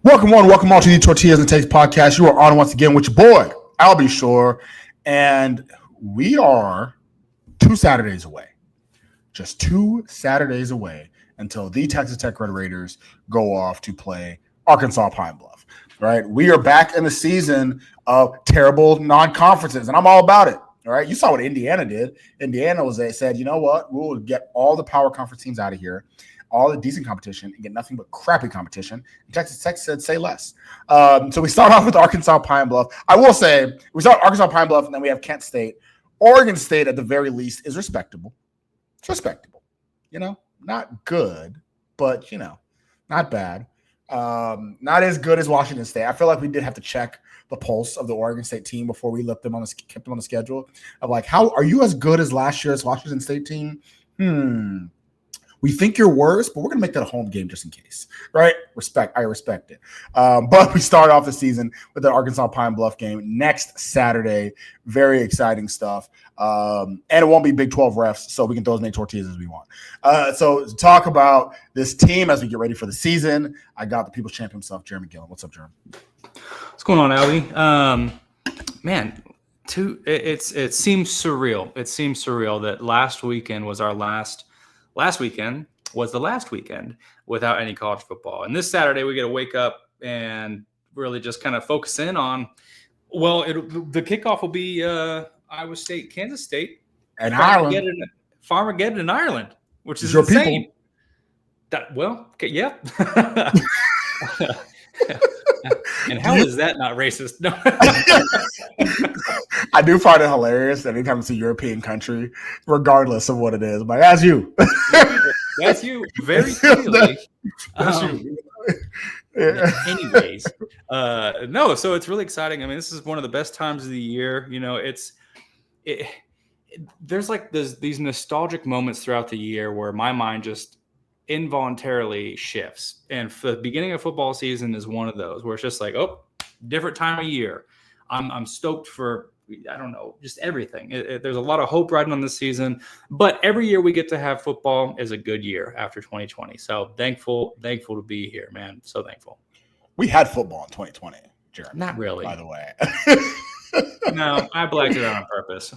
Welcome all to the Tortillas and Takes podcast. You are on once again with your boy, I'll be sure. And we are 2 Saturdays away. Just 2 Saturdays away until the Texas Tech Red Raiders go off to play Arkansas Pine Bluff. Right? We are back in the season of terrible non-conferences, and I'm all about it. All right. You saw what Indiana did. They said, you know what? We'll get all the power conference teams out of here, all the decent competition, and get nothing but crappy competition. And Texas Tech said, say less. So we start off with Arkansas Pine Bluff. I will say we start Arkansas Pine Bluff, and then we have Kent State. Oregon State, at the very least, is respectable. It's respectable. Not good, but, not bad. Not as good as Washington State. I feel like we did have to check the pulse of the Oregon State team before we kept them on the schedule. Of like, how are you as good as last year's Washington State team? We think you're worse, but we're going to make that a home game just in case, right? I respect it. But we start off the season with the Arkansas Pine Bluff game next Saturday. Very exciting stuff. And it won't be Big 12 refs, so we can throw as many tortillas as we want. So to talk about this team as we get ready for the season, I got the People's Champion himself, Jeremy Gillen. What's up, Jeremy? What's going on, Albie? It seems surreal. It seems surreal that last weekend was our last weekend was the last weekend without any college football. And this Saturday, we get to wake up and really just kind of focus in on, the kickoff will be Iowa State, Kansas State. And Ireland. Farmageddon in Ireland, which is your insane. People. Yeah. And how is that not racist? No. I do find it hilarious that anytime it's a European country, regardless of what it is, but that's you. That's you, very clearly. That's you. Anyways, so it's really exciting. I mean, this is one of the best times of the year. There's these nostalgic moments throughout the year where my mind just involuntarily shifts. And for the beginning of football season is one of those where it's just like, different time of year. I'm stoked for, I don't know, just everything. There's a lot of hope riding on this season, but every year we get to have football is a good year after 2020. So thankful to be here, man. So thankful. We had football in 2020, Jeremy. Not really. By the way. No, I blacked it out on purpose.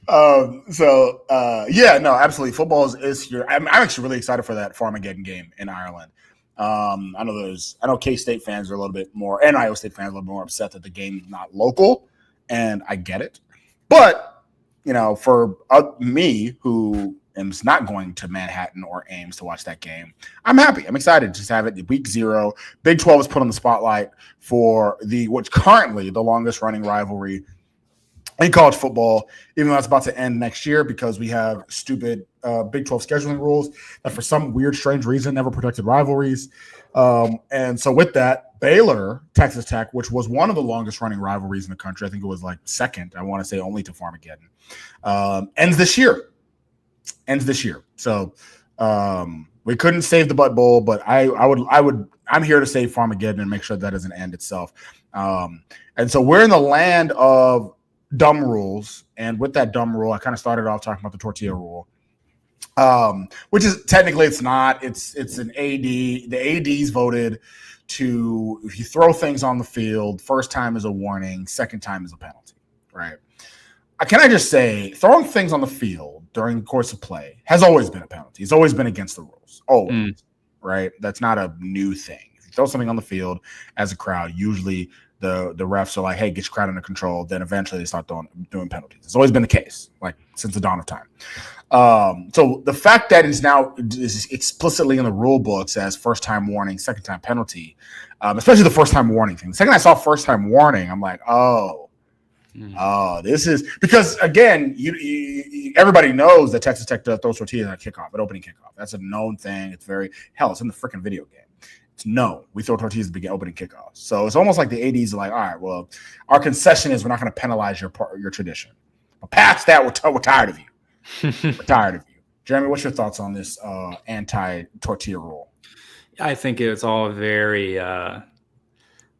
Absolutely. Football is here. I'm actually really excited for that Farmageddon game in Ireland. I know K-State fans are a little bit more, and Iowa State fans are a little bit more upset that the game is not local, and I get it. But, for me, who am not going to Manhattan or Ames to watch that game, I'm happy. I'm excited to just have it week 0. Big 12 is put on the spotlight for what's currently the longest running rivalry in college football, even though it's about to end next year because we have stupid Big 12 scheduling rules that for some weird, strange reason never protected rivalries. And so with that, Baylor, Texas Tech, which was one of the longest running rivalries in the country, I think it was like second, I want to say only to Farmageddon, ends this year. So we couldn't save the Butt Bowl, but I'm here to save Farmageddon and make sure that doesn't end itself. And so we're in the land of dumb rules, and with that dumb rule, I kind of started off talking about the tortilla rule, which is technically it's not. It's an AD. The ADs voted to, if you throw things on the field, first time is a warning, second time is a penalty. Right? Can I just say, throwing things on the field during the course of play has always been a penalty. It's always been against the rules. Always. Right? That's not a new thing. If you throw something on the field as a crowd, usually the refs are like, hey, get your crowd under control. Then eventually they start doing penalties. It's always been the case, like since the dawn of time. So the fact that it's now is explicitly in the rule books as first time warning, second time penalty, especially the first time warning thing. The second I saw first time warning, I'm like, this is because again, everybody knows that Texas Tech throws tortillas at kickoff, at opening kickoff. That's a known thing. It's it's in the freaking video game. No, we throw tortillas at the opening kickoff. So it's almost like the ADs are like, all right, well, our concession is we're not going to penalize your tradition. But past that, we're tired of you. We're tired of you. Jeremy, what's your thoughts on this anti-tortilla rule? I think it's all very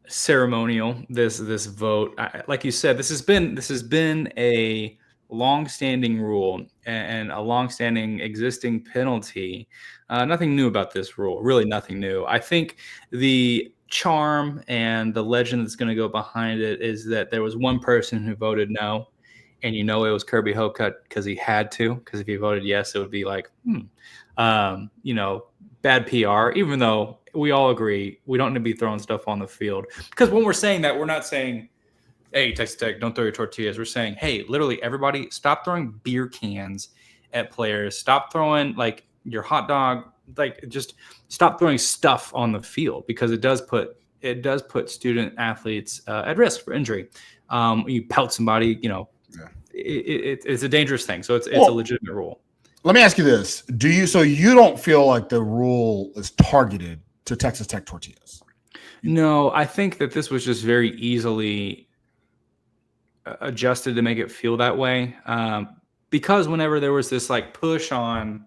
ceremonial. This vote, like you said, this has been a long-standing rule and a long-standing existing penalty. Nothing new about this rule. Really, nothing new. I think the charm and the legend that's going to go behind it is that there was one person who voted no, and it was Kirby Hocutt because he had to. Because if he voted yes, it would be like, bad PR. Even though we all agree we don't need to be throwing stuff on the field. Because when we're saying that, we're not saying, hey, Texas Tech, don't throw your tortillas. We're saying, hey, literally everybody, stop throwing beer cans at players. Stop throwing like your hot dog. Like, just stop throwing stuff on the field, because it does put student athletes at risk for injury. You pelt somebody, it's a dangerous thing. So it's a legitimate rule. Let me ask you this: so you don't feel like the rule is targeted to Texas Tech tortillas? No, I think that this was just very easily adjusted to make it feel that way. Because whenever there was this like push on,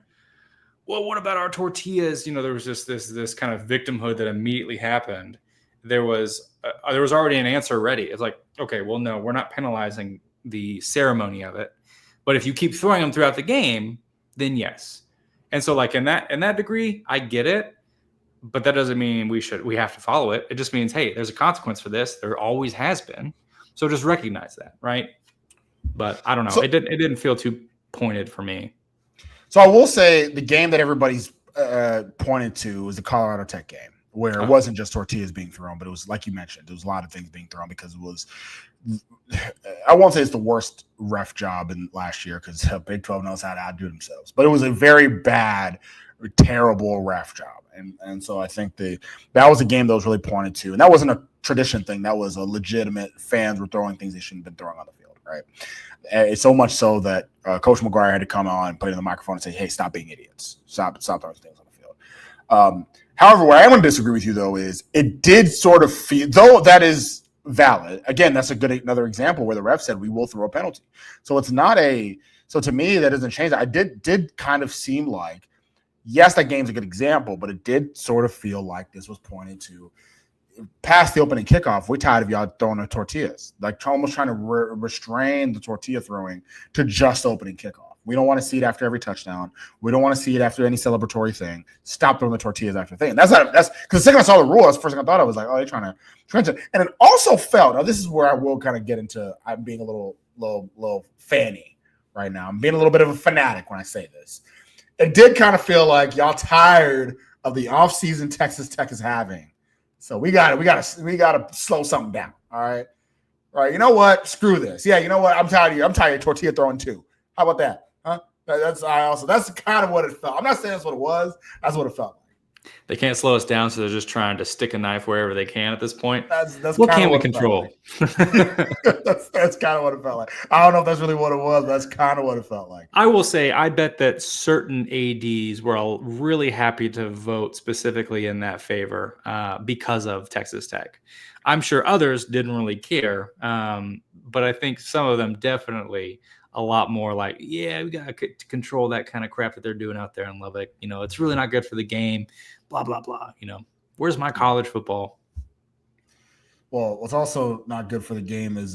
well, what about our tortillas? There was just this kind of victimhood that immediately happened. There was already an answer ready. It's like, okay, well, no, we're not penalizing the ceremony of it, but if you keep throwing them throughout the game, then yes. And so, like in that degree, I get it, but that doesn't mean we have to follow it. It just means, hey, there's a consequence for this. There always has been. So just recognize that, right? But I don't know. It didn't feel too pointed for me. So I will say the game that everybody's pointed to was the Colorado Tech game, where it wasn't just tortillas being thrown, but it was, like you mentioned, there was a lot of things being thrown because it was – I won't say it's the worst ref job in last year, because Big 12 knows how to outdo themselves, but it was a very bad, terrible ref job. And so I think that was a game that was really pointed to. And that wasn't a tradition thing. That was a legitimate, fans were throwing things they shouldn't have been throwing on the field, right? It's so much so that Coach McGuire had to come on, put in the microphone and say, hey, stop being idiots. Stop throwing things on the field. However, where I want to disagree with you, though, is it did sort of feel, though that is valid. Again, that's another example where the ref said we will throw a penalty. So it's not so to me, that doesn't change. I did kind of seem like, yes, that game's a good example, but it did sort of feel like this was pointed to past the opening kickoff. We're tired of y'all throwing the tortillas, like almost trying to restrain the tortilla throwing to just opening kickoff. We don't want to see it after every touchdown. We don't want to see it after any celebratory thing. Stop throwing the tortillas after thing. That's because the second I saw the rule, that's the first thing I thought of. Was like, oh, they're trying to. And it also felt. Now, this is where I will kind of get into. I'm being a little fanny right now. I'm being a little bit of a fanatic when I say this. It did kind of feel like y'all tired of the offseason Texas Tech is having. So we got to slow something down. All right. You know what? Screw this. Yeah. You know what? I'm tired of you. I'm tired of tortilla throwing too. How about that? Huh? That's kind of what it felt. I'm not saying that's what it was. That's what it felt like. They can't slow us down, so they're just trying to stick a knife wherever they can at this point. That's what can we control? Like. that's kind of what it felt like. I don't know if that's really what it was, but that's kind of what it felt like. I will say, I bet that certain ADs were all really happy to vote specifically in that favor because of Texas Tech. I'm sure others didn't really care, but I think some of them definitely a lot more like, yeah, we got to control that kind of crap that they're doing out there in Lubbock. It's really not good for the game, blah, blah, blah. Where's my college football? Well, what's also not good for the game is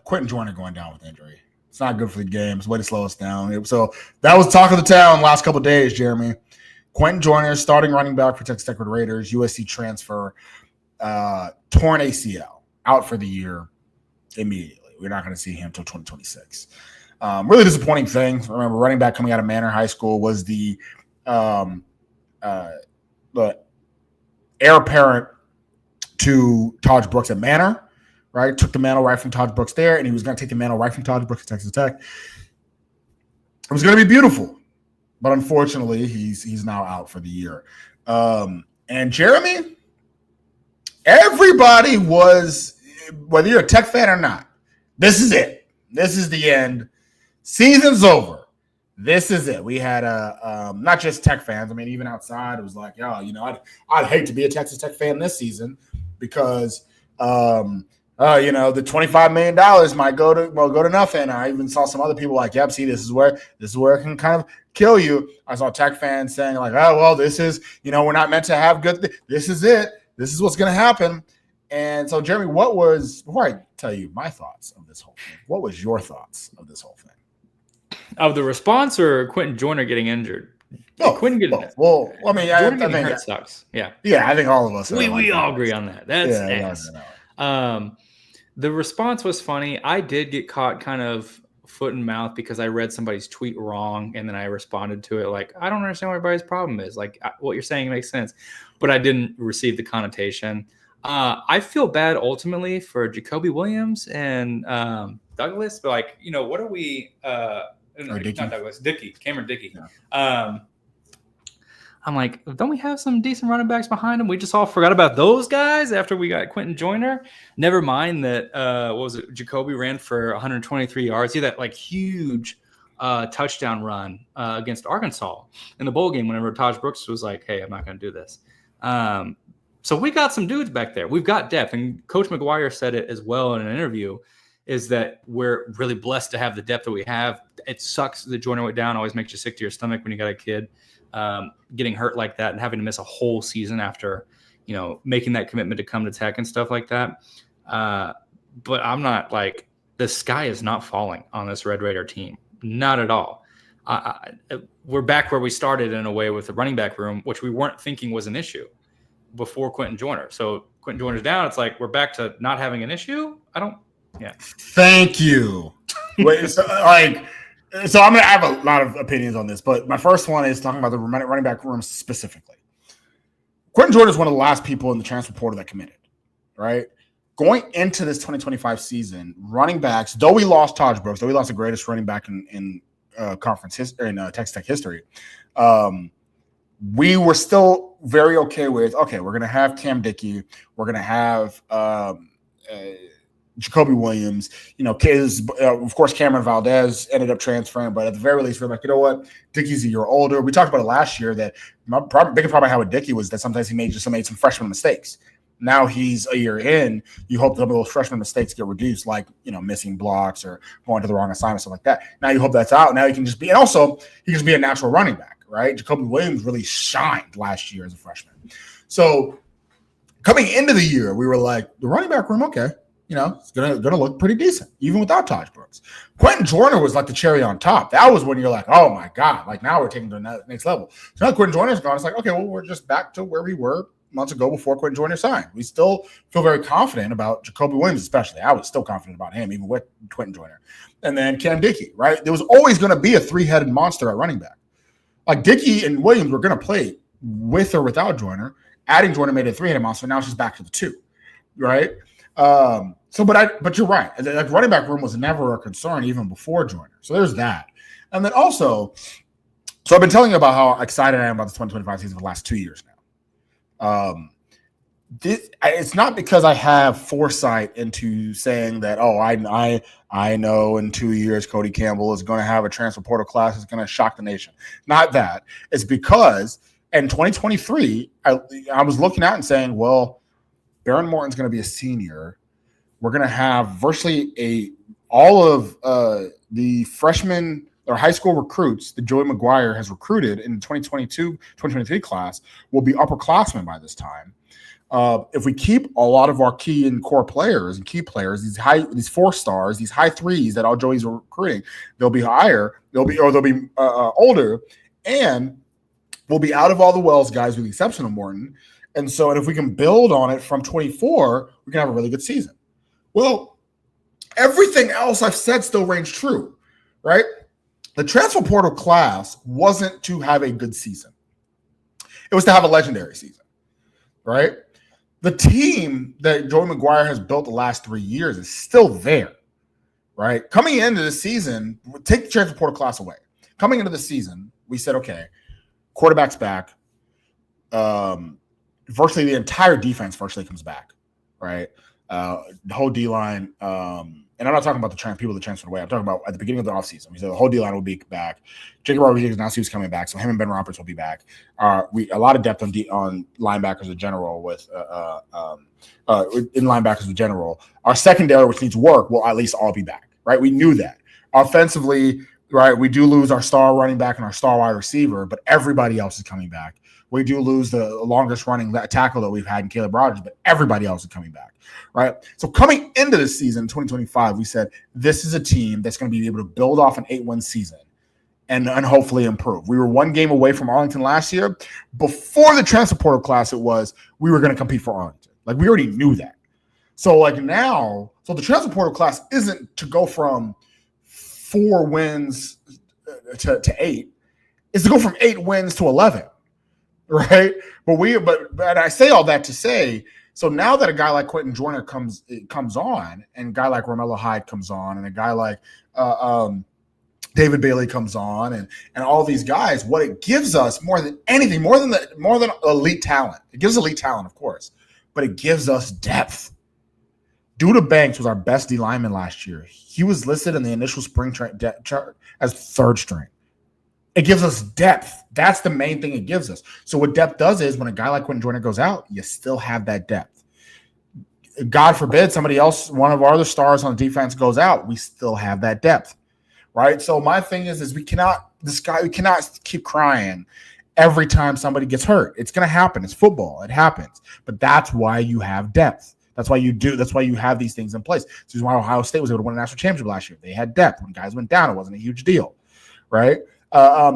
Quinton Joyner going down with injury. It's not good for the game. It's a way to slow us down. So that was talk of the town last couple of days, Jeremy. Quinton Joyner, starting running back for Texas Tech Raiders, USC transfer, torn ACL, out for the year immediately. We're not going to see him until 2026. Really disappointing thing. Remember, running back coming out of Manor High School was the heir apparent to Taj Brooks at Manor, right? Took the mantle right from Taj Brooks there, and he was going to take the mantle right from Taj Brooks at Texas Tech. It was going to be beautiful, but unfortunately, he's now out for the year. And Jeremy, everybody was, whether you're a Tech fan or not, this is it. This is the end. Season's over. This is it. We had not just Tech fans. I mean, even outside, it was like, I'd hate to be a Texas Tech fan this season because, the $25 million might go to nothing. I even saw some other people like, yep, see, this is where it can kind of kill you. I saw Tech fans saying like, oh, well, this is, we're not meant to have good. This is it. This is what's going to happen. And so, Jeremy, before I tell you my thoughts of this whole thing, what was your thoughts of this whole thing? Of the response or Quinton Joyner getting injured? Quinton getting well, I mean, I think hurt sucks. Yeah. Yeah, I think all of us we all agree on that. That's ass. The response was funny. I did get caught kind of foot and mouth because I read somebody's tweet wrong, and then I responded to it like, I don't understand what everybody's problem is. Like, what you're saying makes sense, but I didn't receive the connotation. I feel bad ultimately for Jacoby Williams and Douglas, but like, what are we? Not Douglas, Cameron Dickey. Yeah. I'm like, don't we have some decent running backs behind him? We just all forgot about those guys after we got Quinton Joyner. Never mind that, what was it? Jacoby ran for 123 yards. He had that like huge touchdown run against Arkansas in the bowl game whenever Taj Brooks was like, hey, I'm not going to do this. So we got some dudes back there. We've got depth. And Coach McGuire said it as well in an interview, is that we're really blessed to have the depth that we have. It sucks that Joyner went down. Always makes you sick to your stomach when you got a kid getting hurt like that and having to miss a whole season after, making that commitment to come to Tech and stuff like that. But I'm not like, the sky is not falling on this Red Raider team. Not at all. We're back where we started in a way with the running back room, which we weren't thinking was an issue before Quinton Joyner. So Quinton Joyner's down. It's like, we're back to not having an issue. Thank you. Wait, so I'm going to have a lot of opinions on this, but my first one is talking about the running back room specifically. Quinton Joyner is one of the last people in the transfer portal that committed, right? Going into this 2025 season, running backs, though we lost Taj Brooks, though we lost the greatest running back in conference history, in Texas Tech history, we were still very okay with, we're going to have Cam Dickey, we're going to have Jacoby Williams, of course, Cameron Valdez ended up transferring, but at the very least, we're like, you know what? Dickey's a year older. We talked about it last year that my biggest problem I had with Dickey was that sometimes he made some freshman mistakes. Now he's a year in. You hope some of those freshman mistakes get reduced, like, missing blocks or going to the wrong assignment, stuff like that. Now you hope that's out. Now he can just be, and also he can just be a natural running back, right? Jacoby Williams really shined last year as a freshman. So coming into the year, we were like, the running back room, okay. It's gonna look pretty decent, even without Taj Brooks. Quinton Joyner was like the cherry on top. That was when you're like, oh my God, like now we're taking to the next level. So now Quinton Joyner's gone. It's like, okay, well, we're just back to where we were months ago before Quinton Joyner signed. We still feel very confident about Jacoby Williams, especially. I was still confident about him, even with Quinton Joyner. And then Cam Dickey, right? There was always going to be a three-headed monster at running back. Like Dickey and Williams were going to play with or without Joyner. Adding Joyner made it a three-headed monster. Now it's just back to the two, right? But you're right. Like running back room was never a concern even before Joyner. So there's that. And then also, so I've been telling you about how excited I am about this 2025 season for the last 2 years now. It's not because I have foresight into saying that, I know in 2 years Cody Campbell is going to have a transfer portal class that's going to shock the nation. Not that. It's because in 2023, I was looking out and saying, well, Baron Morton's going to be a senior. We're going to have virtually all of the freshmen or high school recruits that Joey McGuire has recruited in the 2022-2023 class will be upperclassmen by this time. If we keep a lot of our key and core players and key players, these 4 stars, these high threes that all Joey's recruiting, they'll be higher, they'll be older, and we'll be out of all the Wells guys with the exception of Morton. And if we can build on it from 24, we can have a really good season. Well, everything else I've said still rings true, right? The transfer portal class wasn't to have a good season. It was to have a legendary season, right? The team that Joey McGuire has built the last 3 years is still there, right? Coming into the season, take the transfer portal class away. Coming into the season, we said, okay, quarterback's back. Virtually the entire defense comes back, right? The whole D-line, and I'm not talking about the people that transferred away. I'm talking about at the beginning of the offseason. We said the whole D-line will be back. Jacob Rodriguez announced he was coming back, so him and Ben Roberts will be back. A lot of depth on linebackers in general in linebackers in general. Our secondary, which needs work, will at least all be back, right? We knew that. Offensively, right, we do lose our star running back and our star wide receiver, but everybody else is coming back. We do lose the longest running tackle that we've had in Caleb Rogers, but everybody else is coming back, right? So coming into this season, 2025, we said this is a team that's going to be able to build off an 8-win season and hopefully improve. We were one game away from Arlington last year. Before the transfer portal class, we were going to compete for Arlington. Like, we already knew that. So like now, so the transfer portal class isn't to go from 4 wins to 8. It's to go from 8 wins to 11, right? But I say all that to say, so now that a guy like Quinton Joyner comes on, and a guy like Romello Hyde comes on, and a guy like David Bailey comes on, and all these guys, what it gives us more than anything, more than elite talent. It gives elite talent, of course, but it gives us depth. Duda Banks was our best D lineman last year. He was listed in the initial spring chart as 3rd string. It gives us depth. That's the main thing it gives us. So what depth does is when a guy like Quinton Joyner goes out, you still have that depth. God forbid somebody else, one of our other stars on defense goes out, we still have that depth, right? So my thing is we cannot keep crying every time somebody gets hurt. It's going to happen. It's football. It happens. But that's why you have depth. That's why you have these things in place. This is why Ohio State was able to win a national championship last year. They had depth. When guys went down, it wasn't a huge deal, right?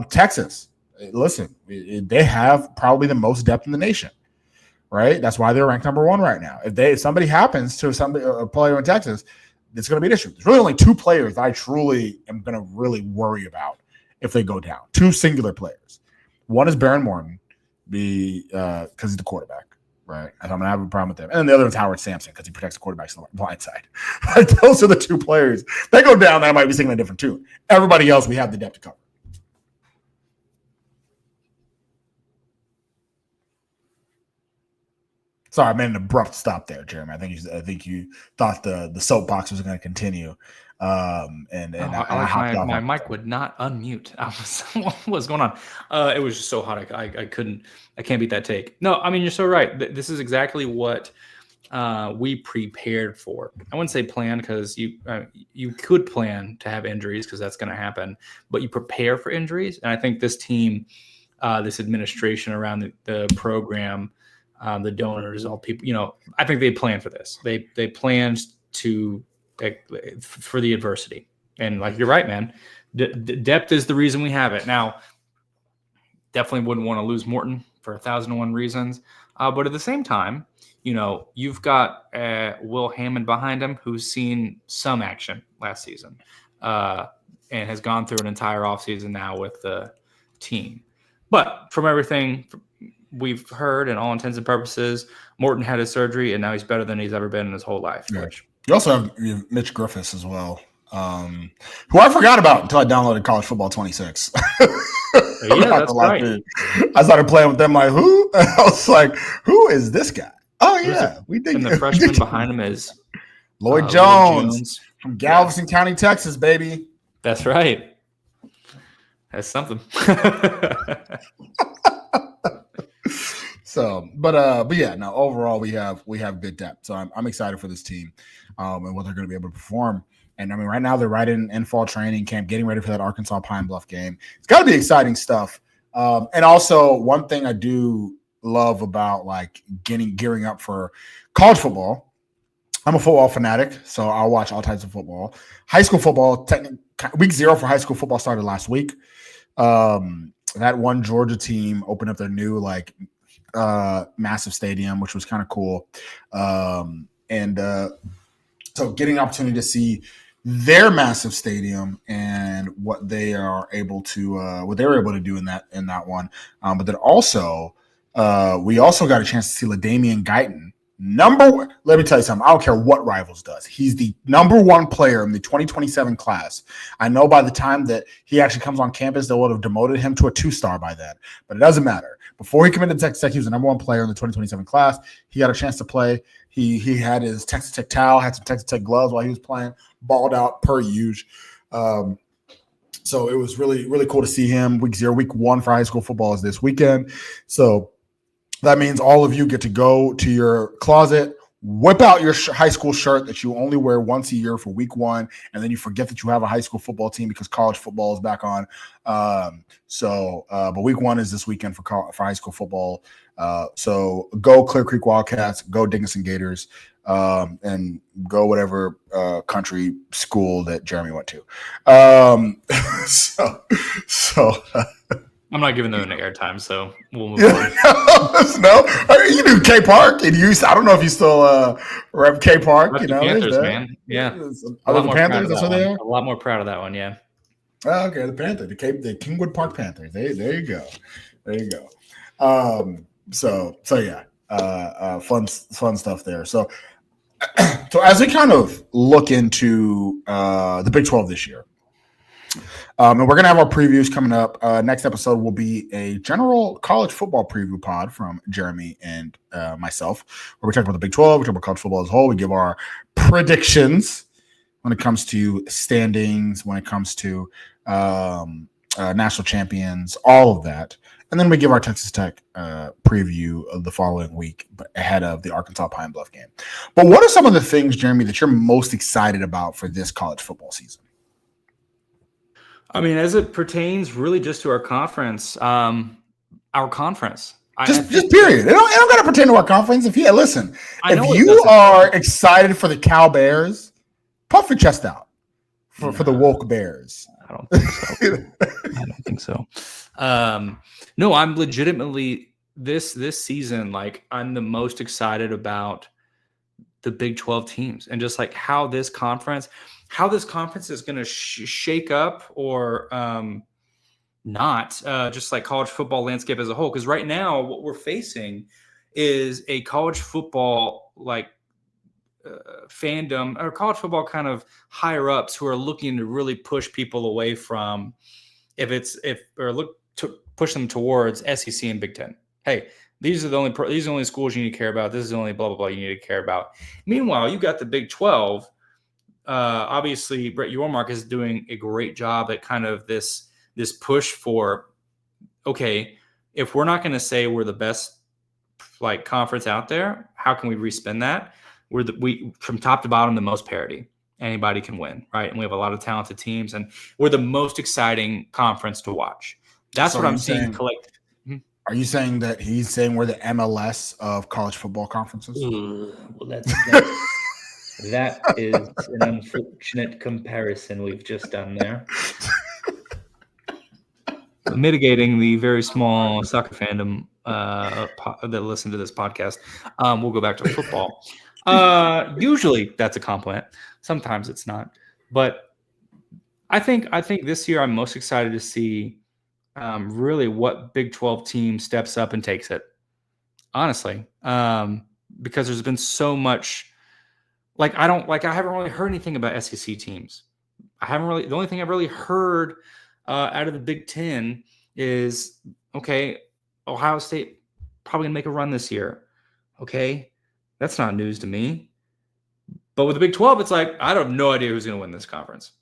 Texas, listen, they have probably the most depth in the nation, right? That's why they're ranked number 1 right now. If somebody happens to a player in Texas, it's going to be an issue. There's really only 2 players that I truly am going to really worry about if they go down. 2 singular players. One is Baron Morton, because he's the quarterback, right? And I'm going to have a problem with them. And then the other is Howard Sampson, because he protects the quarterback's blind side. Those are the 2 players. If they go down, I might be singing a different tune. Everybody else, we have the depth to cover. Sorry, I made an abrupt stop there, Jeremy. I think you thought the soapbox was going to continue, and I hopped off. My mic would not unmute. What was going on? It was just so hot. I can't beat that take. No, I mean, you're so right. This is exactly what we prepared for. I wouldn't say plan, because you could plan to have injuries, because that's going to happen, but you prepare for injuries. And I think this team, this administration around the program, the donors, all people, I think they planned for this. They planned for the adversity. And like, you're right, man. Depth is the reason we have it. Now, definitely wouldn't want to lose Morton for 1,001 reasons. But at the same time, you've got Will Hammond behind him, who's seen some action last season and has gone through an entire offseason now with the team. But from everything we've heard, and all intents and purposes, Morton had his surgery, and now he's better than he's ever been in his whole life. Yeah. You also have Mitch Griffiths as well, who I forgot about until I downloaded College Football 26. Yeah, that's right. I started playing with them like, who? I was like, who is this guy? Oh, yeah. And the freshman behind him is Lloyd Jones from Galveston County, Texas, baby. That's right. That's something. So, but yeah, no. Overall, we have good depth. So I'm excited for this team and what they're going to be able to perform. And I mean, right now they're right in fall training camp, getting ready for that Arkansas Pine Bluff game. It's got to be exciting stuff. And also, one thing I do love about like gearing up for college football. I'm a football fanatic, so I'll watch all types of football. High school football, week 0 for high school football started last week. That one Georgia team opened up their new massive stadium, which was kind of cool. So getting an opportunity to see their massive stadium and what they are able to do in that one. But then also, we also got a chance to see LaDainian Guyton. Let me tell you something. I don't care what Rivals does. He's the number 1 player in the 2027 class. I know by the time that he actually comes on campus, they would have demoted him to a 2-star by then, but it doesn't matter. Before he committed to Texas Tech, he was the number 1 player in the 2027 class. He got a chance to play. He had his Texas Tech towel, had some Texas Tech gloves while he was playing, balled out per usual. So it was really, really cool to see him. Week 0, week 1 for high school football is this weekend. So that means all of you get to go to your closet, whip out your high school shirt that you only wear once a year for week 1, and then you forget that you have a high school football team because college football is back on. But week 1 is this weekend for high school football. So go Clear Creek Wildcats, go Dickinson Gators, and go whatever country school that Jeremy went to. I'm not giving them an airtime, so we'll move on. No, you do K Park, and I don't know if you still rep K Park. That's the Panthers, man. Yeah, are the Panthers? That's what they are. A lot more proud of that one. Yeah. Oh, okay, the Panthers, the Kingwood Park Panthers. There you go. So yeah, fun stuff there. So as we kind of look into the Big 12 this year. And we're going to have our previews coming up. Next episode will be a general college football preview pod from Jeremy and myself, where we talk about the Big 12, we talk about college football as a whole. We give our predictions when it comes to standings, when it comes to national champions, all of that. And then we give our Texas Tech preview of the following week ahead of the Arkansas Pine Bluff game. But what are some of the things, Jeremy, that you're most excited about for this college football season? I mean, as it pertains really just to our conference, Just period. It don't got to pertain to our conference. If you are excited for the Cal Bears, puff your chest out for the woke Bears. I don't think so. No, I'm legitimately this season. Like, I'm the most excited about the Big 12 teams and just like how this conference is going to shake up or not, just like college football landscape as a whole. Because right now, what we're facing is a college football fandom or college football kind of higher ups who are looking to really push people away from push them towards SEC and Big Ten. Hey, these are the only schools you need to care about. This is the only blah blah blah you need to care about. Meanwhile, you got the Big 12. Obviously, Brett Yormark is doing a great job at kind of this push for, okay, if we're not going to say we're the best like conference out there, how can we respin that? We from top to bottom the most parity. Anybody can win, right? And we have a lot of talented teams, and we're the most exciting conference to watch. That's what I'm seeing. Are you saying that he's saying we're the MLS of college football conferences? Well, that is an unfortunate comparison we've just done there. Mitigating the very small soccer fandom that listen to this podcast, we'll go back to football. Usually that's a compliment. Sometimes it's not. But I think this year I'm most excited to see really what Big 12 team steps up and takes it. Honestly, because there's been so much. I haven't really heard anything about SEC teams. The only thing I've really heard out of the Big Ten is, okay, Ohio State probably gonna make a run this year. Okay, that's not news to me. But with the Big 12, it's like, I have no idea who's gonna win this conference.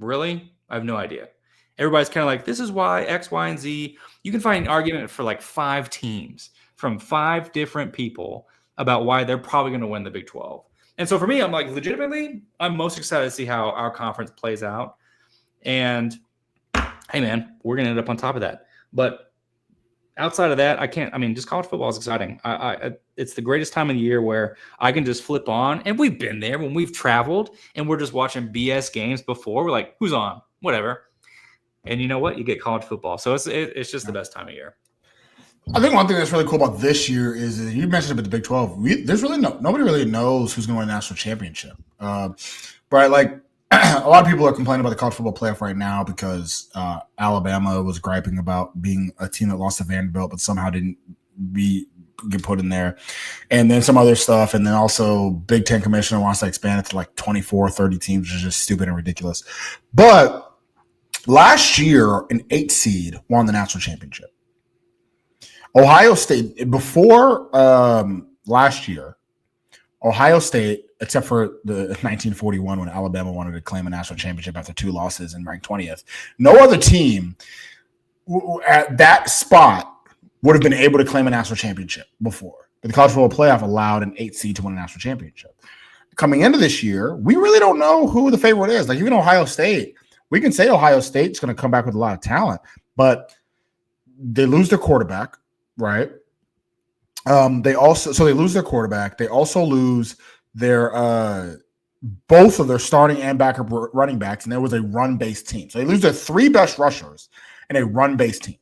Really? I have no idea. Everybody's kind of like, this is why X, Y, and Z. You can find an argument for like 5 teams from 5 different people about why they're probably gonna win the Big 12. And so for me, I'm like, legitimately, I'm most excited to see how our conference plays out. And hey, man, we're going to end up on top of that. But outside of that, just college football is exciting. It's the greatest time of the year where I can just flip on. And we've been there when we've traveled and we're just watching BS games before. We're like, who's on? Whatever. And you know what? You get college football. So it's just the best time of year. I think one thing that's really cool about this year is that you mentioned it with the Big 12. There's really nobody really knows who's going to win the national championship. But like a lot of people are complaining about the college football playoff right now because Alabama was griping about being a team that lost to Vanderbilt, but somehow didn't get put in there. And then some other stuff. And then also Big Ten commissioner wants to expand it to like 24, 30 teams, which is just stupid and ridiculous. But last year, an 8 seed won the national championship. Ohio State, before last year, Ohio State, except for the 1941 when Alabama wanted to claim a national championship after 2 losses and ranked 20th, no other team at that spot would have been able to claim a national championship before. but the college football playoff allowed an 8 seed to win a national championship. Coming into this year, we really don't know who the favorite is. Like even Ohio State, we can say Ohio State's going to come back with a lot of talent, but they lose their quarterback, right? They lose their quarterback. They also lose their both of their starting and backup running backs, and there was a run-based team. So they lose their 3 best rushers and a run-based team,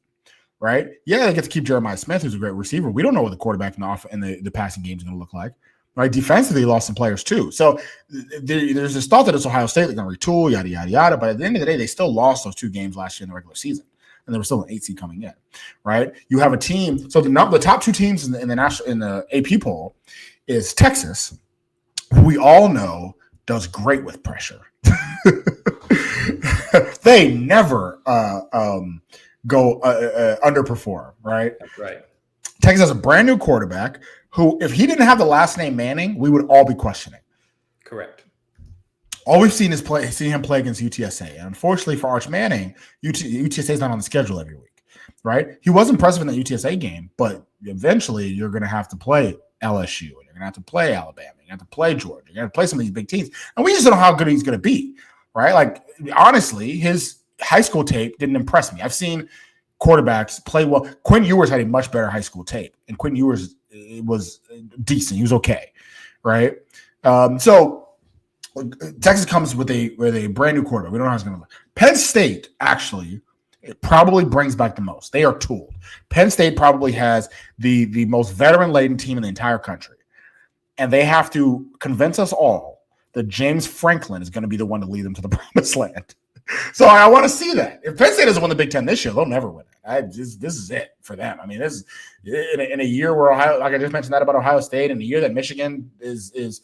right? Yeah, they get to keep Jeremiah Smith, who's a great receiver. We don't know what the quarterback and the passing game is going to look like, right? Defensively, they lost some players too. So there's this thought that it's Ohio State, they're going to retool, yada, yada, yada. But at the end of the day, they still lost those 2 games last year in the regular season. And there was still an 8 seed coming in, right? You have a team. So the top 2 teams in the AP poll is Texas, who we all know does great with pressure. They never go underperform, right? That's right. Texas has a brand new quarterback who, if he didn't have the last name Manning, we would all be questioning. Correct. All we've seen is seen him play against UTSA. And unfortunately for Arch Manning, UTSA is not on the schedule every week, right? He was impressive in the UTSA game, but eventually you're going to have to play LSU, and you're going to have to play Alabama, you're going to have to play Georgia, you're going to play some of these big teams. And we just don't know how good he's going to be, right? Like, honestly, his high school tape didn't impress me. I've seen quarterbacks play well. Quinn Ewers had a much better high school tape, and Quinn Ewers was decent. He was okay, right? So Texas comes with a brand new quarterback. We don't know how it's going to look. Penn State, actually, it probably brings back the most. They are tooled. Penn State probably has the most veteran-laden team in the entire country. And they have to convince us all that James Franklin is going to be the one to lead them to the promised land. So I want to see that. If Penn State doesn't win the Big Ten this year, they'll never win it. This is it for them. I mean, this is in a year where Ohio, like I just mentioned that about Ohio State, in a year that Michigan is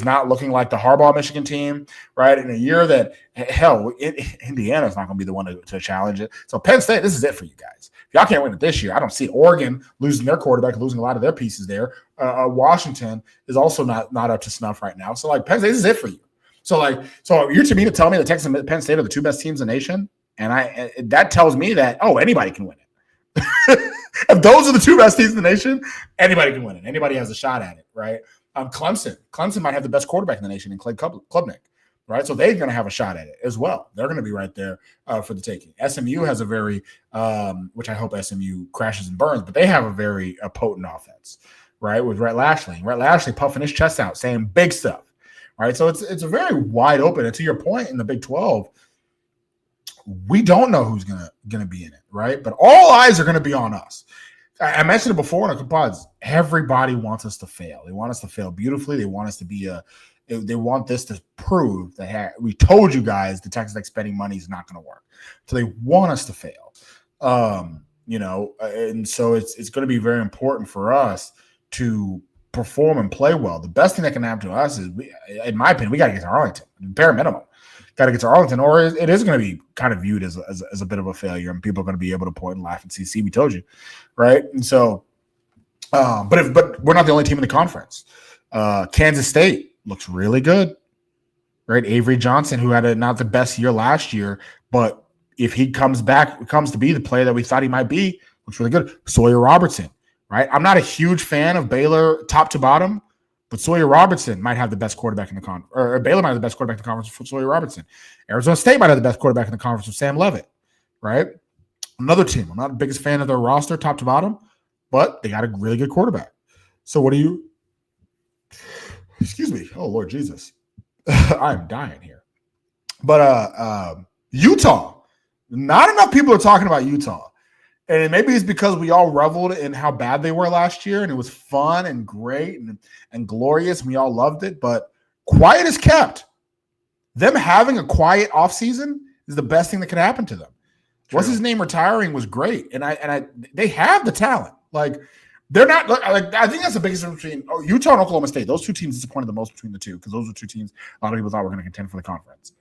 not looking like the Harbaugh Michigan team, right? In a year that, hell, Indiana's not going to be the one to challenge it. So Penn State, this is it for you guys. If y'all can't win it this year, I don't see it. Oregon losing their quarterback, losing a lot of their pieces there. Washington is also not up to snuff right now. So, like, Penn State, this is it for you. So you're to me to tell me that Texas and Penn State are the 2 best teams in the nation, and that tells me that, anybody can win it. If those are the 2 best teams in the nation, anybody can win it. Anybody has a shot at it, right? Clemson might have the best quarterback in the nation in Clay Klubnik, right? So they're going to have a shot at it as well. They're going to be right there for the taking. SMU has a very, which I hope SMU crashes and burns, but they have a very potent offense, right? With Rhett Lashlee. Rhett Lashlee puffing his chest out, saying big stuff, right? So it's a very wide open. And to your point, in the Big 12, we don't know who's gonna be in it, right? But all eyes are going to be on us. I mentioned it before in the pods. Everybody wants us to fail. They want us to fail beautifully. They want us to be they want this to prove that, hey, we told you guys the Texas Tech spending money is not going to work. So they want us to fail. And so it's going to be very important for us to perform and play well. The best thing that can happen to us is, in my opinion, we got to get to Arlington, bare minimum. Got to get to Arlington, or it is going to be kind of viewed as a bit of a failure, and people are going to be able to point and laugh and see, we told you, right? And so, but we're not the only team in the conference. Kansas State looks really good, right? Avery Johnson, who had not the best year last year, but if he comes to be the player that we thought he might be, looks really good. Sawyer Robertson, right? I'm not a huge fan of Baylor top to bottom, but Sawyer Robertson might have the best quarterback in the conference, or Baylor might have the best quarterback in the conference for Sawyer Robertson. Arizona State might have the best quarterback in the conference with Sam Leavitt, right? Another team. I'm not the biggest fan of their roster, top to bottom, but they got a really good quarterback. So what do you – excuse me. Oh, Lord Jesus. I'm dying here. But Utah. Not enough people are talking about Utah. And maybe it's because we all reveled in how bad they were last year, and it was fun and great and glorious, and we all loved it. But quiet is kept. Them having a quiet offseason is the best thing that could happen to them. True. What's his name retiring was great, and they have the talent. Like, they're not like, I think that's the biggest difference between Utah and Oklahoma State. Those 2 teams disappointed the most between the 2, because those are 2 teams a lot of people thought were going to contend for the conference.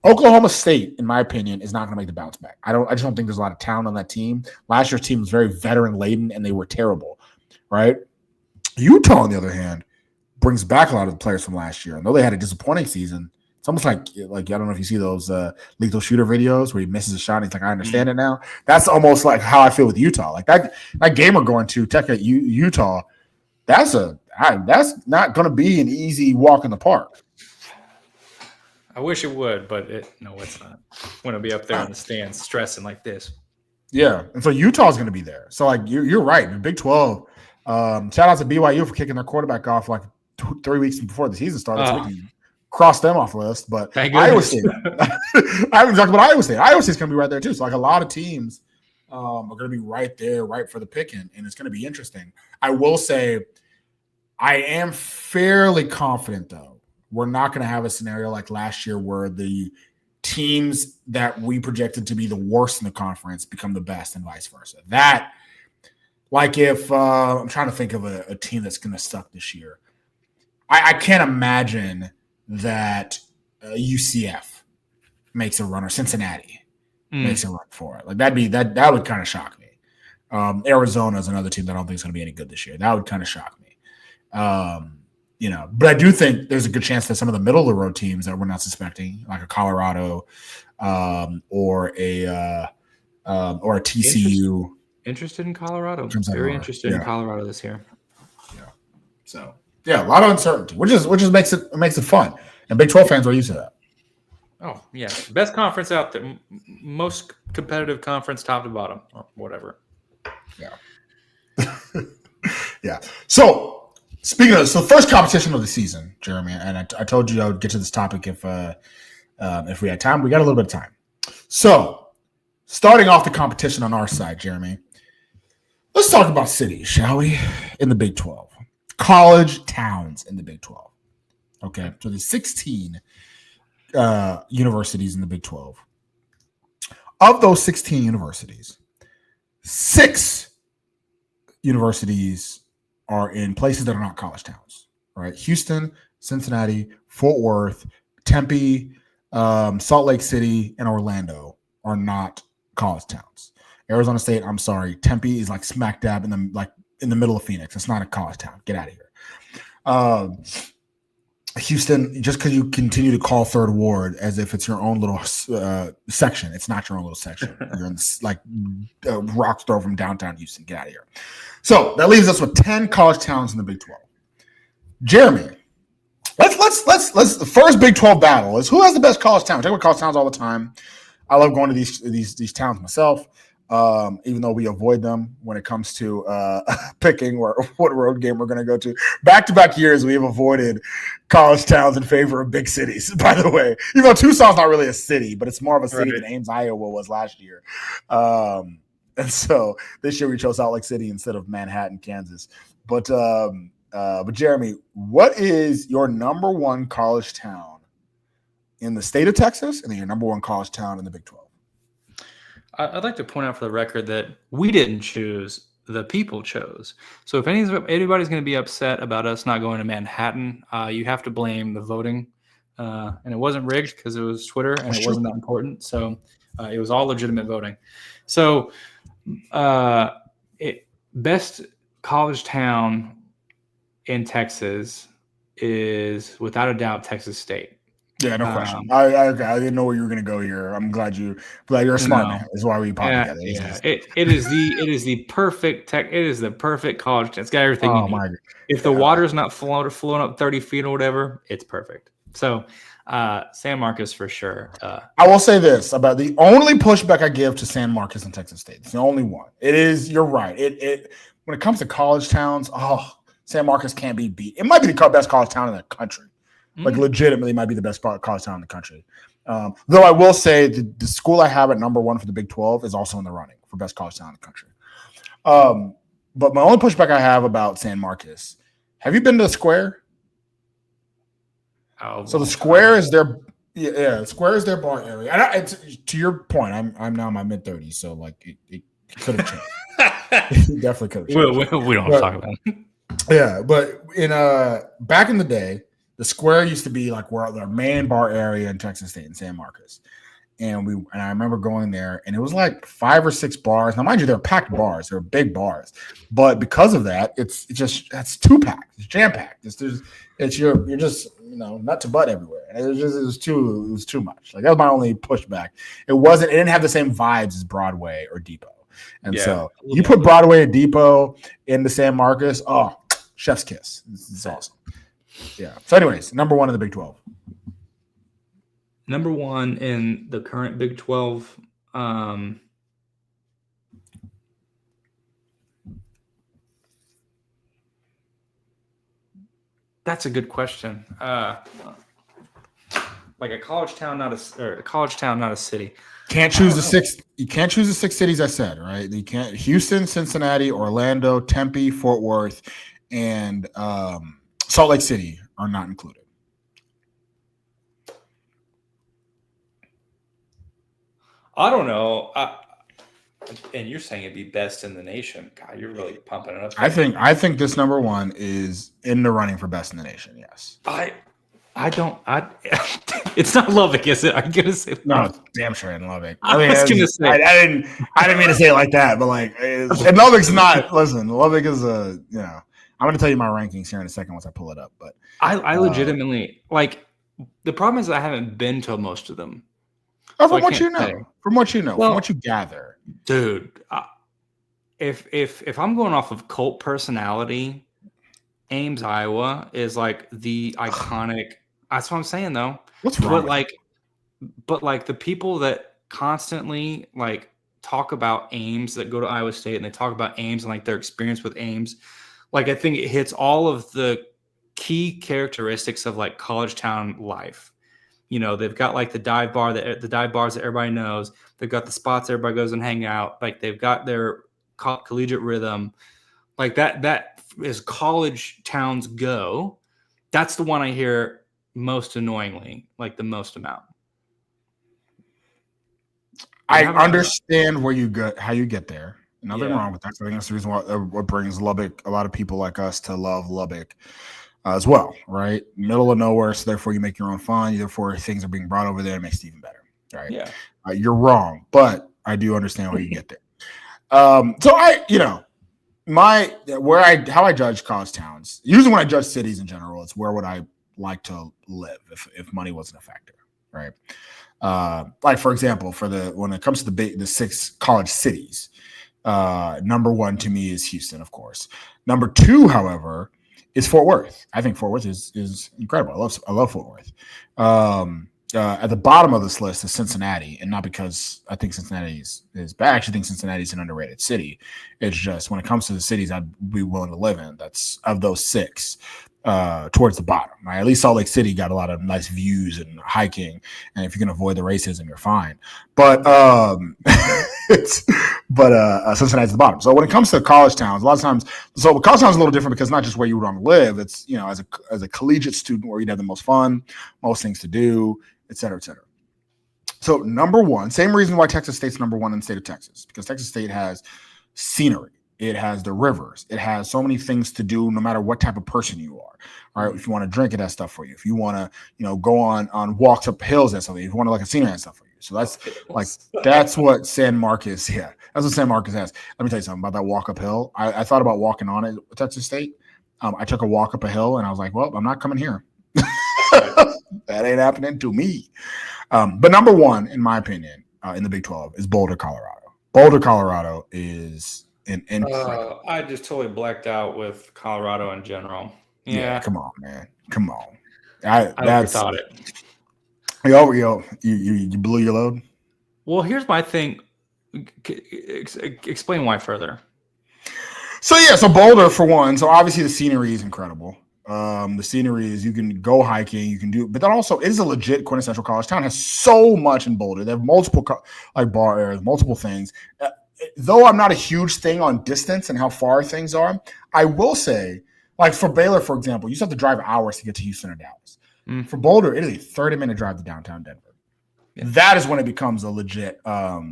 Oklahoma State, in my opinion, is not going to make the bounce back. I just don't think there's a lot of talent on that team. Last year's team was very veteran laden, and they were terrible, right? Utah, on the other hand, brings back a lot of the players from last year. And though they had a disappointing season, it's It's almost like I don't know if you see those lethal shooter videos where he misses a shot and he's like, I understand it now. That's almost like how I feel with Utah. Like that game we're going to Tech at Utah. That's not going to be an easy walk in the park. I wish it would, but no, it's not. I want to be up there in the stands stressing like this. Yeah, and so Utah's going to be there. So like you're right. The Big 12. Shout out to BYU for kicking their quarterback off like 3 weeks before the season started. So we can cross them off the list. But Iowa State. I haven't talked about Iowa State. Iowa State's going to be right there too. So like a lot of teams are going to be right there, right for the picking, and it's going to be interesting. I will say, I am fairly confident though. We're not going to have a scenario like last year where the teams that we projected to be the worst in the conference become the best and vice versa. That, like if I'm trying to think of a team that's going to suck this year. I can't imagine that UCF makes a run or Cincinnati makes a run for it. Like that would kind of shock me. Arizona is another team that I don't think is going to be any good this year. That would kind of shock me. But I do think there's a good chance that some of the middle of the road teams that we're not suspecting, like a Colorado or a TCU. Interested in Colorado. Very interested in Colorado this year. Yeah. So a lot of uncertainty, which makes it fun. And Big 12 fans are used to that. Oh yeah, best conference out there, most competitive conference, top to bottom, or whatever. Yeah. Yeah. So. Speaking of first competition of the season, Jeremy, and I told you I would get to this topic if we had time. We got a little bit of time. So, starting off the competition on our side, Jeremy, let's talk about cities, shall we? In the Big 12, college towns in the Big 12. Okay, so there's 16 universities in the Big 12. Of those 16 universities, 6 universities are in places that are not college towns, right? Houston, Cincinnati, Fort Worth, Tempe, Salt Lake City, and Orlando are not college towns. Arizona State, I'm sorry, Tempe is like smack dab in the middle of Phoenix. It's not a college town. Get out of here. Houston, just because you continue to call Third Ward as if it's your own little section, it's not your own little section. You're in this rock throw from downtown Houston. Get out of here. So that leaves us with 10 college towns in the Big 12. Jeremy, let's the first Big 12 battle is who has the best college town. I talk about college towns all the time. I love going to these towns myself, even though we avoid them when it comes to picking what road game we're going to go to. Back-to-back years, we have avoided college towns in favor of big cities, by the way. Even though Tucson's not really a city, but it's more of a city than Ames, Iowa was last year. And so this year we chose Salt Lake City instead of Manhattan, Kansas. But Jeremy, what is your number one college town in the state of Texas, and then your number one college town in the Big 12? I'd like to point out for the record that we didn't choose, the people chose. So if anybody's going to be upset about us not going to Manhattan, you have to blame the voting. And it wasn't rigged because it was Twitter and it wasn't that important. So it was all legitimate voting. So best college town in Texas is without a doubt Texas State. Yeah, no question. I didn't know where you were going to go here. I'm glad you're a smart man. Is why we pop together. Yeah, it is the perfect tech. It is the perfect college. It's got everything you need. If the water's not flowing up 30 feet or whatever, it's perfect. So, San Marcos for sure. I will say this about the only pushback I give to San Marcos and Texas State. It's the only one. It is. You're right. It when it comes to college towns, San Marcos can't be beat. It might be the best college town in the country. Like legitimately might be the best college town in the country. Though I will say the school I have at number one for the Big 12 is also in the running for best college town in the country. But my only pushback I have about San Marcos, have you been to the Square? Oh, so the Square is their the Square is their bar area. And to your point, I'm now in my mid-30s, so like it could have changed. It definitely could have changed. We don't talk about it. Yeah, but in back in the day, the Square used to be like where our main bar area in Texas State in San Marcos. And I remember going there, and it was like 5 or 6 bars. Now, mind you, they're packed bars. They're big bars. But because of that, it's too packed. It's jam-packed. You're just nut to butt everywhere. And it was too much. Like that was my only pushback. It didn't have the same vibes as Broadway or Depot. And so you put Broadway and Depot into San Marcos, chef's kiss. It's awesome. Yeah. So anyways, number 1 in the Big 12. Number 1 in the current Big 12. That's a good question. Like a college town, not a city. Can't choose the 6. You can't choose the 6 cities I said, right? You can't. Houston, Cincinnati, Orlando, Tempe, Fort Worth, and Salt Lake City are not included. I don't know. And you're saying it'd be best in the nation. God, you're really pumping it up. I think this number 1 is in the running for best in the nation. Yes. It's not Lubbock, is it? I'm gonna say no. It's damn sure in Lubbock. I didn't mean to say it like that, but like, and Lubbock's not. Listen, Lubbock is I'm going to tell you my rankings here in a second once I pull it up. But I legitimately like. The problem is I haven't been to most of them. From what you know, from what you gather, dude. If I'm going off of cult personality, Ames, Iowa is like the iconic. That's what I'm saying, though. What's wrong? But the people that constantly like talk about Ames, that go to Iowa State and they talk about Ames and like their experience with Ames, like I think it hits all of the key characteristics of like college town life. They've got like the dive bars that everybody knows. They've got the spots everybody goes and hang out. Like they've got their collegiate rhythm. Like that is college towns go. That's the one I hear most annoyingly, like the most amount. I understand where you go, how you get there. Nothing wrong with that. I think that's the reason why what brings Lubbock, a lot of people like us, to love Lubbock as well, right? Middle of nowhere, so therefore you make your own fun. Therefore, things are being brought over there, it makes it even better, right? Yeah. You're wrong, but I do understand where you get there. So how I judge college towns. Usually, when I judge cities in general, it's where would I like to live if money wasn't a factor, right? Like for example, when it comes to the 6 college cities, number 1 to me is Houston, of course. Number 2, however, is Fort Worth. I think Fort Worth is incredible. I love Fort Worth. At the bottom of this list is Cincinnati, and not because I think Cincinnati is bad. I actually think Cincinnati is an underrated city. It's just when it comes to the cities I'd be willing to live in, that's of those 6, towards the bottom. Right? At least Salt Lake City got a lot of nice views and hiking, and if you can avoid the racism, you're fine. But Cincinnati's the bottom. So when it comes to college towns, a lot of times, college towns is a little different because not just where you want to live. It's as a collegiate student where you'd have the most fun, most things to do, et cetera, et cetera. So number 1, same reason why Texas State's number 1 in the state of Texas, because Texas State has scenery. It has the rivers. It has so many things to do no matter what type of person you are. All right. If you want to drink, it has stuff for you. If you want to, go on walks up hills, that's something. If you want to like a scenery, has stuff for you. So that's what San Marcos, that's what San Marcos has. Let me tell you something about that walk up hill. I thought about walking on it at Texas State. I took a walk up a hill and I was like, well, I'm not coming here. That ain't happening to me. But number 1, in my opinion, in the Big 12 is Boulder, Colorado. Boulder, Colorado is I just totally blacked out with Colorado in general. Yeah, come on, man. Come on. I thought it. You blew your load? Well, here's my thing. Explain why further. So Boulder for one. So obviously the scenery is incredible. The scenery is, you can go hiking, you can do, but then also it is a legit quintessential college town. It has so much in Boulder. They have multiple bar areas, multiple things. Though I'm not a huge thing on distance and how far things are, I will say, like for Baylor, for example, you just have to drive hours to get to Houston or Dallas. For Boulder, it is a 30-minute drive to downtown Denver. Yeah. That is when it becomes a legit. That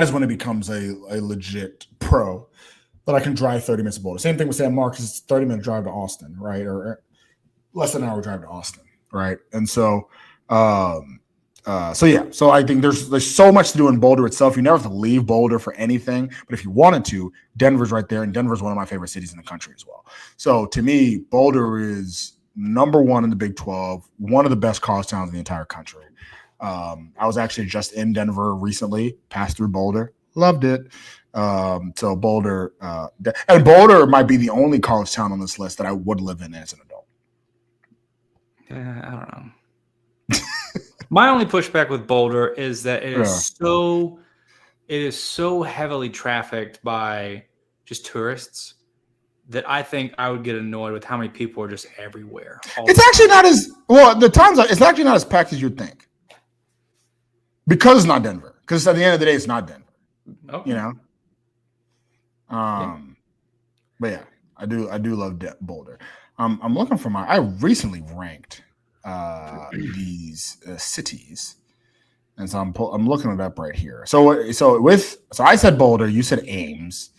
is when it becomes a legit pro. But I can drive 30 minutes to Boulder. Same thing with San Marcos. It's a 30-minute drive to Austin, right? Or less than an hour drive to Austin, right? And so, So I think there's so much to do in Boulder itself. You never have to leave Boulder for anything. But if you wanted to, Denver's right there, and Denver's one of my favorite cities in the country as well. So to me, Boulder is number one in the Big 12, one of the best college towns in the entire country. I was actually just in Denver recently, passed through Boulder, loved it. So Boulder, and Boulder might be the only college town on this list that I would live in as an adult. I don't know. My only pushback with Boulder is that it is so heavily trafficked by just tourists that I think I would get annoyed with how many people are just everywhere. It's actually not as well. It's actually not as packed as you'd think, because it's not Denver. Because at the end of the day, it's not Denver. Okay. You know. But yeah, I do love Boulder. I'm looking for I recently ranked these cities, and so I'm looking it up right here. So I said Boulder, you said Ames.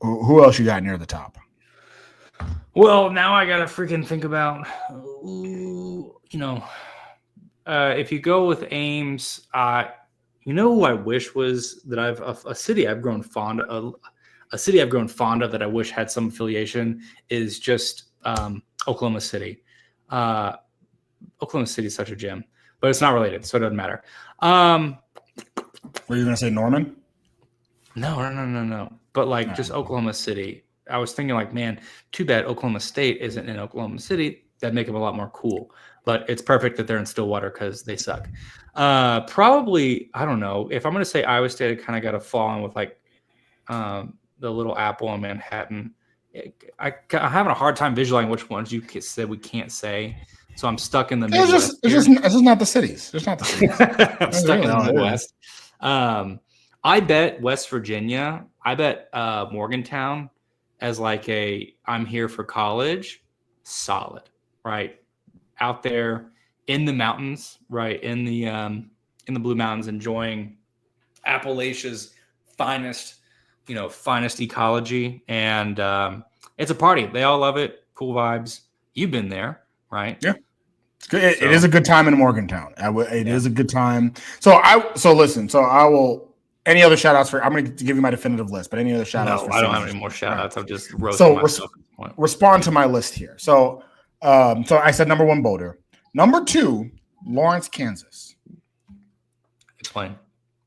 Who else you got near the top? Well, now I gotta freaking think about, if you go with Ames, who I wish was that a city I've grown fond of. A city I've grown fond of that I wish had some affiliation is just Oklahoma City. Oklahoma City is such a gem, but it's not related, so it doesn't matter. Were you gonna say Norman? No. But just Oklahoma City. I was thinking man, too bad Oklahoma State isn't in Oklahoma City. That'd make them a lot more cool. But it's perfect that they're in Stillwater because they suck. Probably, I don't know. If I'm going to say Iowa State, I kind of got to fall in with the Little Apple in Manhattan. I'm having a hard time visualizing which ones you said we can't say. So I'm stuck in the Midwest. It's just not the cities. It's not the cities. I'm stuck in the Midwest. I bet West Virginia. I bet Morgantown as I'm here for college. Solid, right? Out there in the mountains, right? In the Blue Mountains, enjoying Appalachia's finest ecology. And it's a party. They all love it. Cool vibes. You've been there, right? Yeah. It's good. It is a good time in Morgantown. It is a good time. So listen, I will. Any other shout outs I'm going to give you my definitive list, but any other shout outs? No, I don't have any more shout outs. I'm just roasting myself at this point. Respond to my list here. So I said number 1, Boulder. Number 2, Lawrence, Kansas. Explain.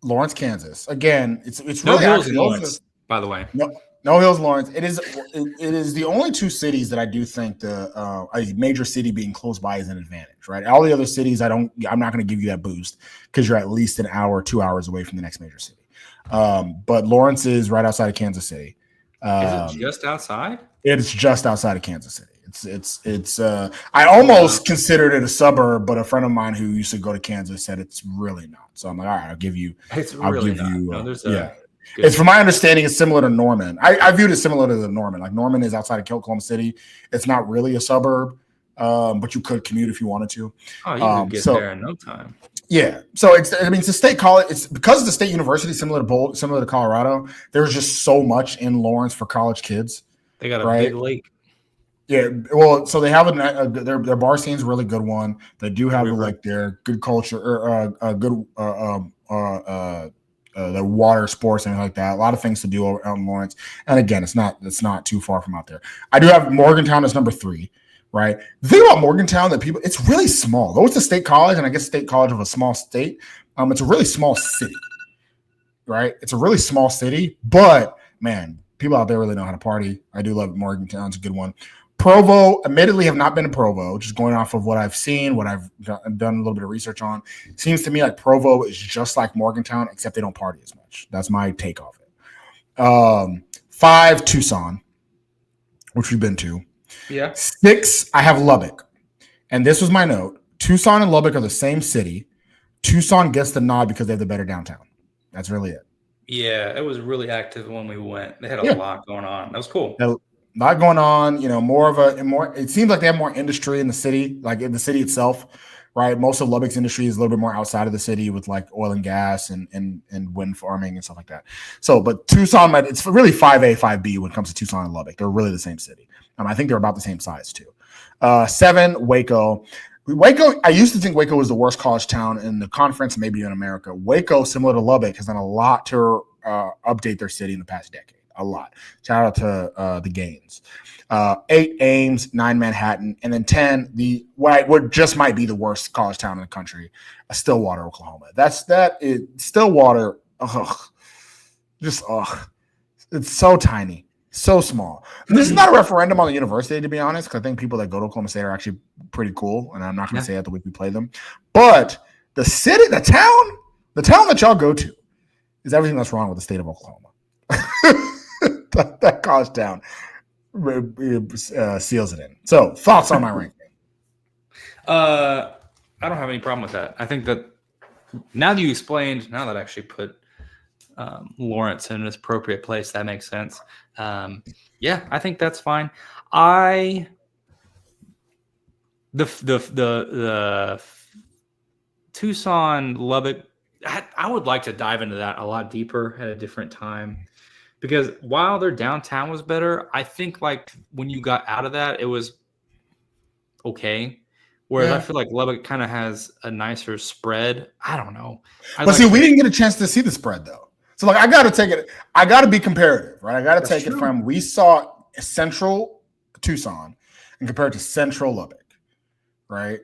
Lawrence, Kansas. Again, it's no really hills in Lawrence, by the way. No hills, Lawrence. It is the only 2 cities that I do think a major city being close by is an advantage, right? All the other cities, I'm not going to give you that boost because you're at least an hour, 2 hours away from the next major city. But Lawrence is right outside of Kansas City. Is it just outside? It's just outside of Kansas City. It's I almost considered it a suburb, but a friend of mine who used to go to Kansas said it's really not. So I'm like, all right, I'll give you. It's really not. It's from my understanding, it's similar to Norman. I viewed it similar to the Norman. Like Norman is outside of Oklahoma City. It's not really a suburb, but you could commute if you wanted to. Oh, you could get there in no time. Yeah. So it's a state college. It's because it's a state university, similar to Colorado. There's just so much in Lawrence for college kids. They got a big lake. Yeah, well, so they have their bar scene's a really good one. They do have their good culture or good the water sports and like that. A lot of things to do out in Lawrence. And again, it's not too far from out there. I do have Morgantown as number 3, right? The thing about Morgantown it's really small. Though it's a state college, and I guess state college of a small state. It's a really small city, right? It's a really small city, but man, people out there really know how to party. I do love Morgantown. It's a good one. Provo, admittedly, have not been to Provo, just going off of what I've seen, what I've done a little bit of research on. It seems to me like Provo is just like Morgantown, except they don't party as much. That's my take off it. 5, Tucson, which we've been to. Yeah. 6, I have Lubbock. And this was my note. Tucson and Lubbock are the same city. Tucson gets the nod because they have the better downtown. That's really it. Yeah, it was really active when we went. They had a lot going on. That was cool. A lot going on, it seems like they have more industry in the city, like in the city itself, right? Most of Lubbock's industry is a little bit more outside of the city with like oil and gas and wind farming and stuff like that. So, but Tucson, it's really 5A, 5B when it comes to Tucson and Lubbock. They're really the same city. I think they're about the same size too. 7, Waco. I used to think Waco was the worst college town in the conference, maybe in America. Waco, similar to Lubbock, has done a lot to update their city in the past decade. a lot. Shout out to the Gaines. 8 Ames, 9 Manhattan, and then 10 what just might be the worst college town in the country, Stillwater, Oklahoma. That is Stillwater. Ugh, just it's so tiny. So small. And this is not a referendum on the university, to be honest, because I think people that go to Oklahoma State are actually pretty cool, and I'm not going to say that the week we play them. But the city, the town that y'all go to is everything that's wrong with the state of Oklahoma. that college town seals it in. So, thoughts on my ranking? I don't have any problem with that. I think that now that you explained, now that I actually put Lawrence in its appropriate place, that makes sense. Yeah, I think that's fine. The Tucson, Lubbock, I would like to dive into that a lot deeper at a different time, because while their downtown was better, I think like when you got out of that, it was okay. Whereas I feel like Lubbock kind of has a nicer spread. I don't know. We didn't get a chance to see the spread though. So like I got to take it. I got to be comparative, right? I got to take it from we saw Central Tucson and compare it to Central Lubbock, right?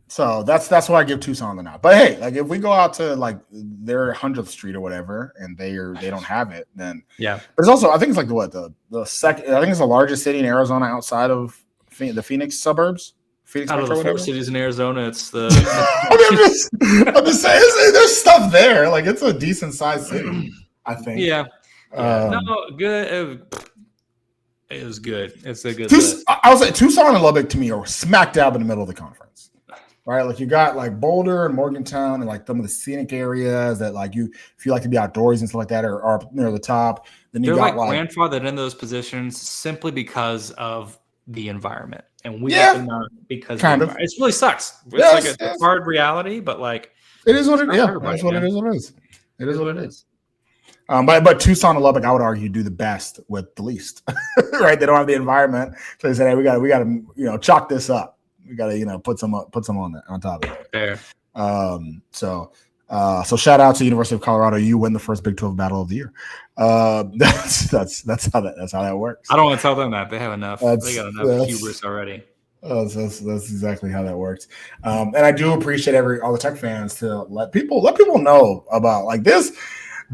So that's why I give Tucson the nod. But hey, like if we go out to like their 100th Street or whatever, and they don't have it, then yeah. But it's also I think it's like the second. I think it's the largest city in Arizona outside of the Phoenix suburbs. Phoenix out of the 4 cities in Arizona, it's the. I'm just saying, there's stuff there. Like it's a decent sized city, I think. Yeah. No, good. It was good. It's a good. I would say Tucson and Lubbock to me are smack dab in the middle of the conference, right? Like you got like Boulder and Morgantown and like some of the scenic areas that like if you like to be outdoors and stuff like that are near the top. Then you got like grandfathered in those positions simply because of the environment. And we get them out because it really sucks. It's a hard reality, but like it is what it is. Yeah, that's what it is. What it is. It is what it is. But Tucson and Lubbock, I would argue, do the best with the least. Right? They don't have the environment, so they said, "Hey, we got to chalk this up. We got to put some on top of it." Fair. So shout out to University of Colorado. You win the first Big 12 battle of the year. That's how that works. I don't want to tell them that they have enough. They got enough hubris already. That's exactly how that works. And I do appreciate all the Tech fans to let people know about like this.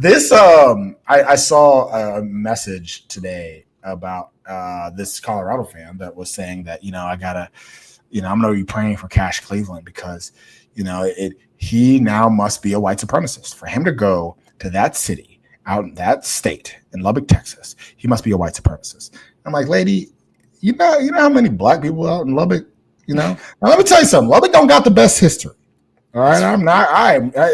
I saw a message today about this Colorado fan that was saying that I'm gonna be praying for Cash Cleveland because he now must be a white supremacist. For him to go to that city out in that state in Lubbock, Texas, he must be a white supremacist. I'm like, lady, you know how many black people out in Lubbock? Now let me tell you something. Lubbock don't got the best history. All right,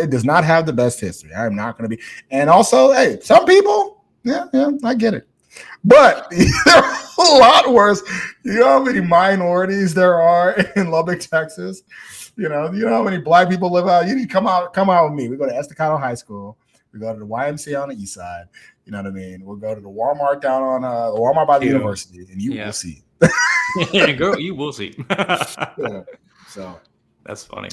it does not have the best history. I'm not going to be. And also, hey, some people, yeah, I get it. But there are a lot worse. You know how many minorities there are in Lubbock, Texas? You know how many black people live out. You need to come out with me. We go to Estacado High School. We go to the YMCA on the east side. You know what I mean? We'll go to the Walmart down on the Walmart by the university, and you will see. Yeah, girl, you will see. Yeah, so that's funny.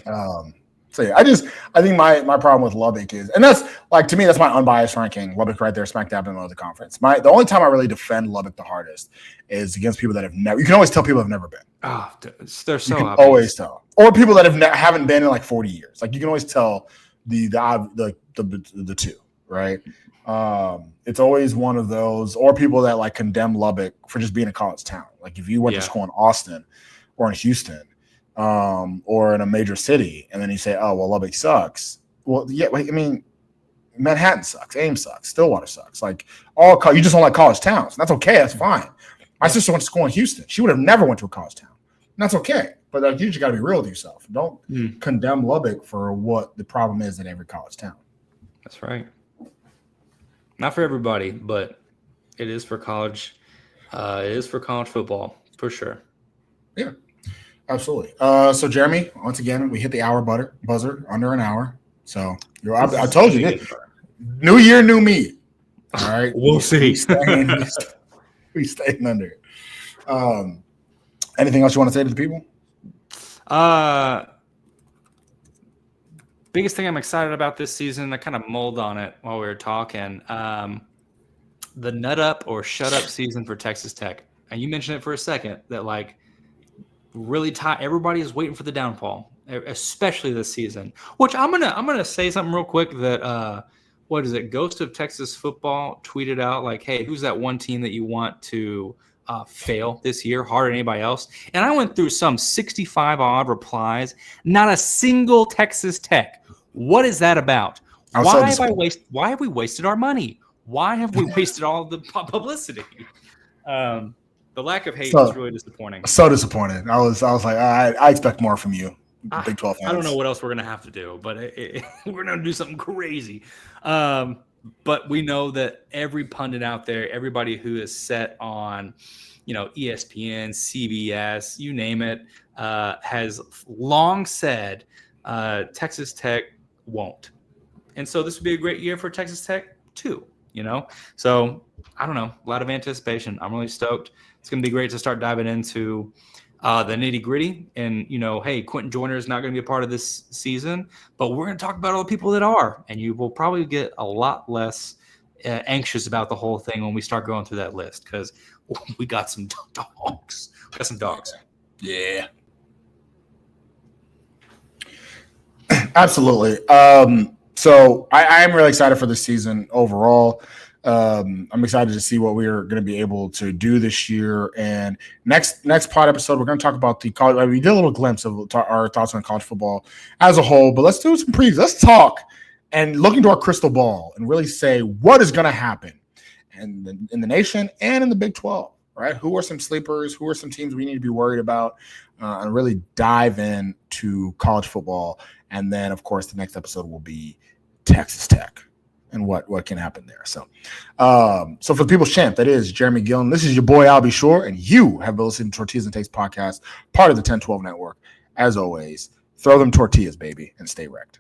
So yeah, I think my problem with Lubbock is, and that's like to me that's my unbiased ranking. Lubbock right there, smack dab in the middle of the conference. The only time I really defend Lubbock the hardest is against people that have never. You can always tell people have never been. Oh, they're so. You can always tell, or people that haven't been in like 40 years. Like you can always tell the two, right? It's always one of those, or people that like condemn Lubbock for just being a college town. Like if you went to school in Austin or in Houston. Or in a major city, and then you say, "Oh, well, Lubbock sucks." Well, yeah, I mean, Manhattan sucks, Ames sucks, Stillwater sucks. Like you just don't like college towns. That's okay. That's fine. My sister went to school in Houston. She would have never went to a college town. And that's okay. But like, you just got to be real with yourself. Don't condemn Lubbock for what the problem is in every college town. That's right. Not for everybody, but it is for college. It is for college football for sure. Yeah. Absolutely. So Jeremy, once again, we hit the hour buzzer under an hour. So I told you, new year, new me. All right, we'll see. We staying under it. Anything else you want to say to the people? Biggest thing I'm excited about this season. I kind of mulled on it while we were talking. the nut up or shut up season for Texas Tech. And you mentioned it for a second that like really everybody is waiting for the downfall, especially this season. Which I'm gonna say something real quick that what is it? Ghost of Texas Football tweeted out like, "Hey, who's that one team that you want to fail this year harder than anybody else?" And I went through some 65 odd replies. Not a single Texas Tech. What is that about? Why have we wasted our money? Why have we wasted all the publicity? The lack of hate is really disappointing. So disappointed. I was like, I expect more from you, Big 12 fans. I don't know what else we're gonna have to do, but we're gonna do something crazy. But we know that every pundit out there, everybody who is set on, ESPN, CBS, you name it, has long said Texas Tech won't. And so this would be a great year for Texas Tech too, So I don't know, a lot of anticipation. I'm really stoked. It's going to be great to start diving into the nitty gritty. And, hey, Quinton Joyner is not going to be a part of this season, but we're going to talk about all the people that are. And you will probably get a lot less anxious about the whole thing when we start going through that list because we got some dogs. Yeah. Absolutely. So I am really excited for this season overall. I'm excited to see what we're going to be able to do this year. And next pod episode, we're going to talk about the college. We did a little glimpse of our thoughts on college football as a whole, but let's do some previews. Let's talk and look into our crystal ball and really say what is going to happen in the nation and in the Big 12, right? Who are some sleepers? Who are some teams we need to be worried about? And really dive into college football. And then, of course, the next episode will be Texas Tech and what can happen there. So for the People's Champ, that is Jeremy Gillen. This is your boy, Albie Shore, and you have been listening to Tortillas and Takes podcast, part of the 1012 Network. As always, throw them tortillas, baby, and stay wrecked.